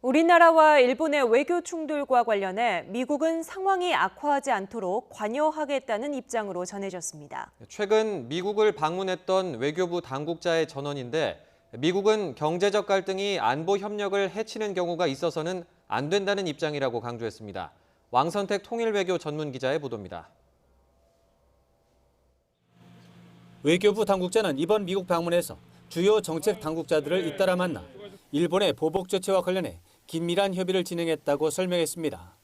우리나라와 일본의 외교 충돌과 관련해 미국은 상황이 악화하지 않도록 관여하겠다는 입장으로 전해졌습니다. 최근 미국을 방문했던 외교부 당국자의 전언인데 미국은 경제적 갈등이 안보 협력을 해치는 경우가 있어서는 안 된다는 입장이라고 강조했습니다. 왕선택 통일외교 전문기자의 보도입니다. 외교부 당국자는 이번 미국 방문에서 주요 정책 당국자들을 잇따라 만나 일본의 보복 조치와 관련해 긴밀한 협의를 진행했다고 설명했습니다.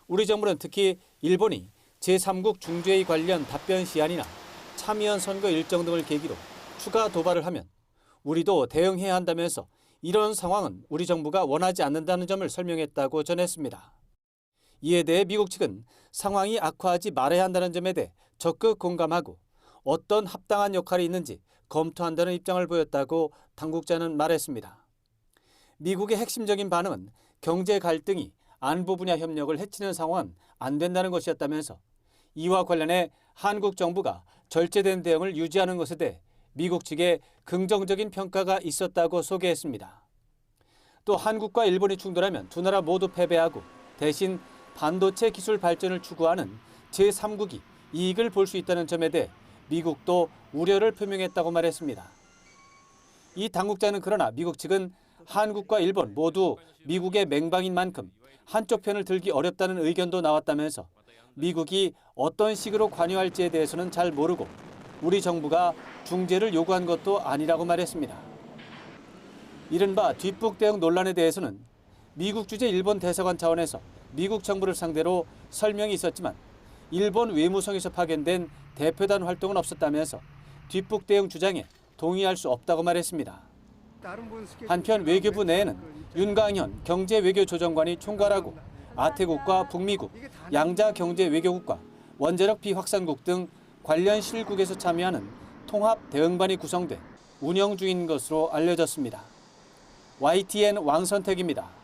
우리 정부는 특히 일본이 제3국 중재위 관련 답변 시한이나 참의원 선거 일정 등을 계기로 추가 도발을 하면 우리도 대응해야 한다면서 이런 상황은 우리 정부가 원하지 않는다는 점을 설명했다고 전했습니다. 이에 대해 미국 측은 상황이 악화하지 말아야 한다는 점에 대해 적극 공감하고 어떤 합당한 역할이 있는지 검토한다는 입장을 보였다고 당국자는 말했습니다. 미국의 핵심적인 반응은 경제 갈등이 안보 분야 협력을 해치는 상황은 안 된다는 것이었다면서 이와 관련해 한국 정부가 절제된 대응을 유지하는 것에 대해 미국 측에 긍정적인 평가가 있었다고 소개했습니다. 또 한국과 일본이 충돌하면 두 나라 모두 패배하고 대신 반도체 기술 발전을 추구하는 제3국이 이익을 볼 수 있다는 점에 대해 미국도 우려를 표명했다고 말했습니다. 이 당국자는 그러나 미국 측은 한국과 일본 모두 미국의 맹방인 만큼 한쪽 편을 들기 어렵다는 의견도 나왔다면서 미국이 어떤 식으로 관여할지에 대해서는 잘 모르고 우리 정부가 중재를 요구한 것도 아니라고 말했습니다. 이른바 뒷북 대응 논란에 대해서는 미국 주재 일본 대사관 차원에서 미국 정부를 상대로 설명이 있었지만 일본 외무성에서 파견된 대표단 활동은 없었다면서 뒷북 대응 주장에 동의할 수 없다고 말했습니다. 한편 외교부 내에는 윤강현 경제외교조정관이 총괄하고 아태국과 북미국, 양자 경제외교국과 원자력 비확산국 등 관련 실국에서 참여하는 통합 대응반이 구성돼 운영 중인 것으로 알려졌습니다. YTN 왕선택입니다.